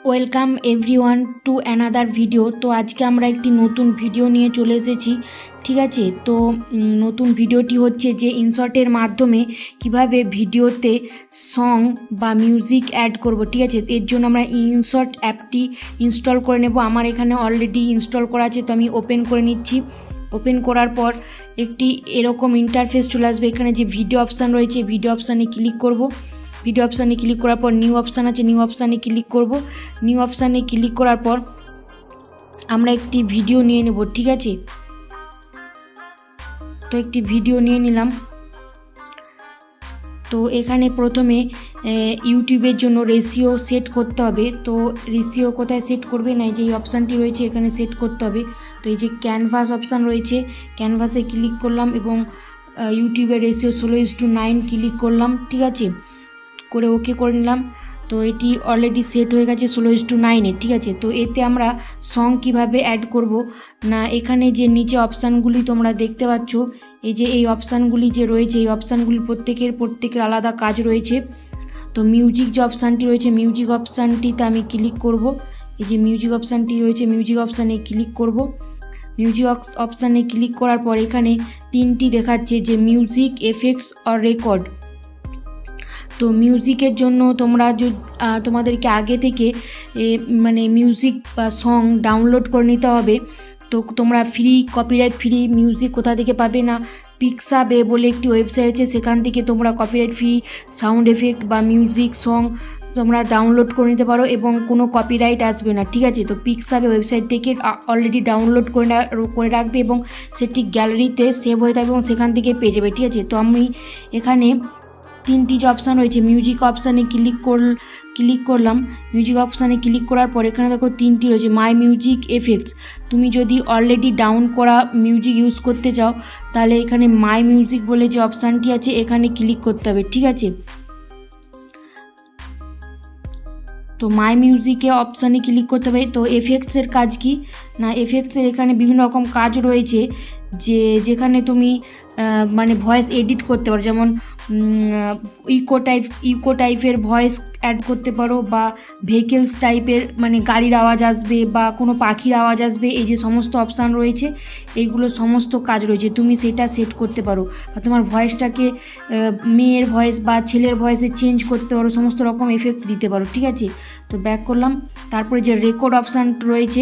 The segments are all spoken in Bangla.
Welcome everyone to another video. তো আজকে আমরা একটি নতুন ভিডিও নিয়ে চলে এসেছি, ঠিক আছে। তো নতুন ভিডিওটি হচ্ছে যে ইনশর্টের মাধ্যমে কিভাবে ভিডিওতে সং বা মিউজিক অ্যাড করব, ঠিক আছে। এর জন্য আমরা ইনশর্ট অ্যাপটি ইনস্টল করে নেব। আমার এখানে অলরেডি ইনস্টল করা আছে, তো আমি ওপেন করে নিচ্ছি। ওপেন করার পর একটি এরকম ইন্টারফেস চলে আসবে। এখানে যে ভিডিও অপশান রয়েছে, ভিডিও অপশানে ক্লিক করব। ভিডিও অপশানে ক্লিক করার পর নিউ অপশান আছে, নিউ অপশানে ক্লিক করব। নিউ অপশানে ক্লিক করার পর আমরা একটি ভিডিও নিয়ে নেব, ঠিক আছে। তো একটি ভিডিও নিয়ে নিলাম। তো এখানে প্রথমে ইউটিউবের জন্য রেশিও সেট করতে হবে। তো রেশিও কোথায় সেট করবে না, যে এই অপশানটি রয়েছে এখানে সেট করতে হবে। তো এই যে ক্যানভাস অপশান রয়েছে, ক্যানভাসে ক্লিক করলাম এবং ইউটিউবের রেশিও 16:9 ক্লিক করলাম, ঠিক আছে। করে ওকে করে নিলাম। তো এটি অলরেডি সেট হয়ে গেছে 16:9-এ, ঠিক আছে। তো এতে আমরা সং কিভাবে অ্যাড করব না, এখানে যে নিচে অপশানগুলি তোমরা দেখতে পাচ্ছ, এই যে এই অপশানগুলি যে রয়েছে, এই অপশানগুলি প্রত্যেকের আলাদা কাজ রয়েছে। তো মিউজিক যে অপশানটি রয়েছে, মিউজিক অপশানটিতে আমি ক্লিক করব। এই যে মিউজিক অপশানটি রয়েছে, মিউজিক অপশানে ক্লিক করব। মিউজিক অপশানে ক্লিক করার পর এখানে তিনটি দেখাচ্ছে যে মিউজিক, এফেক্টস আর রেকর্ড। তো মিউজিকের জন্য তোমাদেরকে আগে থেকে মানে মিউজিক বা সং ডাউনলোড করে নিতে হবে। তো তোমরা কপিরাইট ফ্রি মিউজিক কোথা থেকে পাবে না, পিক্সাবে বলে একটি ওয়েবসাইট আছে, সেখান থেকে তোমরা কপিরাইট ফ্রি সাউন্ড এফেক্ট বা মিউজিক সং তোমরা ডাউনলোড করে নিতে পারো এবং কোনো কপিরাইট আসবে না, ঠিক আছে। তো পিক্সাবে ওয়েবসাইট থেকে অলরেডি ডাউনলোড করে রাখবে এবং সেটি গ্যালারিতে সেভ হয়ে থাকবে এবং সেখান থেকে পেয়ে যাবে, ঠিক আছে। তো আমি এখানে তিনটি যে অপশান রয়েছে, মিউজিক অপশানে ক্লিক করলাম। মিউজিক অপশানে ক্লিক করার পর এখানে দেখো তিনটি রয়েছে, মাই মিউজিক, এফেক্টস। তুমি যদি অলরেডি ডাউন করা মিউজিক ইউজ করতে চাও তাহলে এখানে মাই মিউজিক বলে যে অপশানটি আছে এখানে ক্লিক করতে হবে, ঠিক আছে। তো মাই মিউজিকে অপশানে ক্লিক করতে হবে। তো এফেক্টসের কাজ কি না, এফেক্টসের এখানে বিভিন্ন রকম কাজ রয়েছে, যেখানে তুমি মানে ভয়েস এডিট করতে পারো, যেমন ইকো টাইপের ভয়েস অ্যাড করতে পারো, বা ভেহিকেলস টাইপের মানে গাড়ির আওয়াজ আসবে বা কোনো পাখির আওয়াজ আসবে। এই যে সমস্ত অপশান রয়েছে, এইগুলো সমস্ত কাজ রয়েছে, তুমি সেটা সেট করতে পারো। বা তোমার ভয়েসটাকে মেয়ের ভয়েস বা ছেলের ভয়েসে চেঞ্জ করতে পারো, সমস্ত রকম এফেক্ট দিতে পারো, ঠিক আছে। তো ব্যাক করলাম। তারপরে যে রেকর্ড অপশান রয়েছে,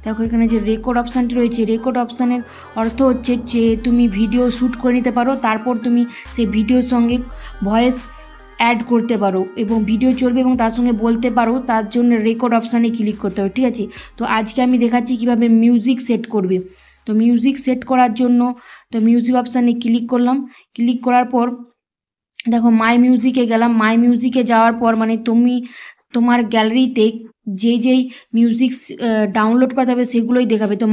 দেখো এখানে যে রেকর্ড অপশানটি রয়েছে, রেকর্ড অপশানের অর্থ হচ্ছে যে তুমি ভিডিও শ্যুট করে নিতে পারো, তারপর তুমি সেই ভিডিওর সঙ্গে ভয়েস অ্যাড করতে পারো এবং ভিডিও চলবে এবং তার সঙ্গে বলতে পারো, তার জন্য রেকর্ড অপশানে ক্লিক করতে হবে, ঠিক আছে। তো আজকে আমি দেখাচ্ছি কিভাবে মিউজিক সেট করবে। তো মিউজিক সেট করার জন্য তো মিউজিক অপশানে ক্লিক করলাম। ক্লিক করার পর দেখো মাই মিউজিকে গেলাম। মাই মিউজিকে যাওয়ার পর মানে তুমি তোমার গ্যালারিতে যেই মিউজিক ডাউনলোড করা হবে সেগুলোই দেখাবে। তো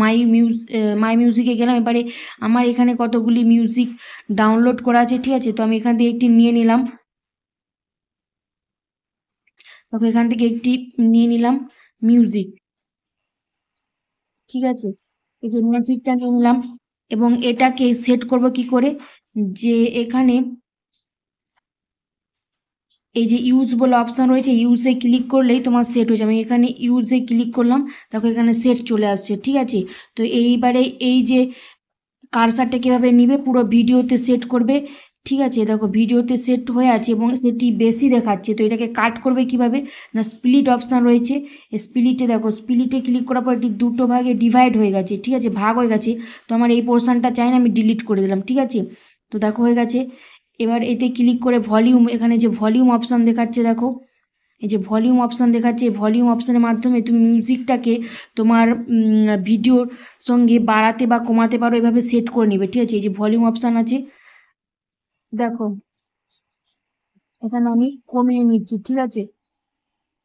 মাই মিউজিকে গেলাম। এবারে আমার এখানে কতগুলি মিউজিক ডাউনলোড করা আছে, ঠিক আছে। তো আমি এখান থেকে একটি নিয়ে নিলাম। তবে এখান থেকে একটি নিয়ে নিলাম মিউজিক, ঠিক আছে। এই যে মিউজিকটা নিয়ে নিলাম এবং এটাকে সেট করব কি করে, যে এখানে এই যে ইউজ বলে অপশান রয়েছে, ইউজে ক্লিক করলেই তোমার সেট হয়ে যাবে। আমি এখানে ইউজে ক্লিক করলাম, দেখো এখানে সেট চলে আসছে, ঠিক আছে। তো এইবারে এই যে কারসারটা কীভাবে নিবে, পুরো ভিডিওতে সেট করবে, ঠিক আছে। দেখো ভিডিওতে সেট হয়ে আছে এবং সেটি বেশি দেখাচ্ছে। তো এটাকে কাট করবে কিভাবে না, স্প্লিট অপশান রয়েছে, স্প্লিটে দেখো, স্প্লিটে ক্লিক করার পর এটি দুটো ভাগে ডিভাইড হয়ে গেছে, ঠিক আছে, ভাগ হয়ে গেছে। তো আমার এই পোর্শনটা চাই না, আমি ডিলিট করে দিলাম, ঠিক আছে। তো দেখো হয়ে গেছে। এবার এতে ক্লিক করে ভলিউম, এখানে যে ভলিউম অপশান দেখাচ্ছে, দেখো এই যে ভলিউম অপশান দেখাচ্ছে, ভলিউম অপশানের মাধ্যমে তুমি মিউজিকটাকে তোমার ভিডিওর সঙ্গে বাড়াতে বা কমাতে পারো, এভাবে সেট করে নেবে, ঠিক আছে। এই যে ভলিউম অপশান আছে, দেখো এখানে আমি কমিয়ে নিচ্ছি, ঠিক আছে,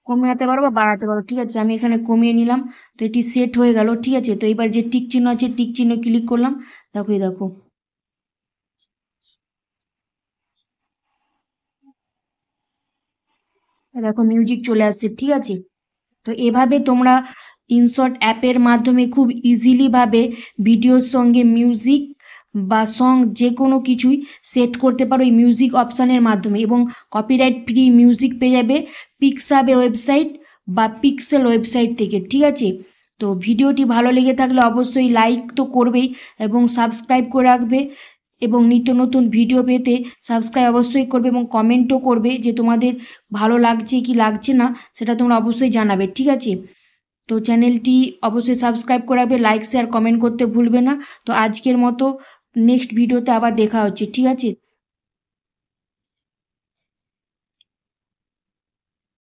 কমাতে পারো বা বাড়াতে পারো, ঠিক আছে। আমি এখানে কমিয়ে নিলাম। তো এটি সেট হয়ে গেল, ঠিক আছে। তো এবার যে টিক চিহ্ন আছে, টিক চিহ্ন ক্লিক করলাম, দেখো এই দেখো দেখো মিউজিক চলে আসছে, ঠিক আছে। তো এভাবে তোমরা ইনশর্ট অ্যাপের মাধ্যমে খুব ইজিলিভাবে ভিডিওর সঙ্গে মিউজিক বা সং যে কোনো কিছুই সেট করতে পারো এই মিউজিক অপশানের মাধ্যমে, এবং কপিরাইট ফ্রি মিউজিক পেয়ে যাবে পিক্সাবে ওয়েবসাইট বা পিক্সেল ওয়েবসাইট থেকে, ঠিক আছে। তো ভিডিওটি ভালো লেগে থাকলে অবশ্যই লাইক তো করবেই এবং সাবস্ক্রাইব করে রাখবে, এবং নিত্য নতুন ভিডিও পেতে সাবস্ক্রাইব অবশ্যই করবে এবং কমেন্টও করবে যে তোমাদের ভালো লাগছে কি লাগছে না, সেটা তোমরা অবশ্যই জানাবে, ঠিক আছে। তো চ্যানেলটি অবশ্যই সাবস্ক্রাইব করে রাখবে, লাইক শেয়ার কমেন্ট করতে ভুলবে না। তো আজকের মতো নেক্সট ভিডিওতে আবার দেখা হচ্ছে, ঠিক আছে।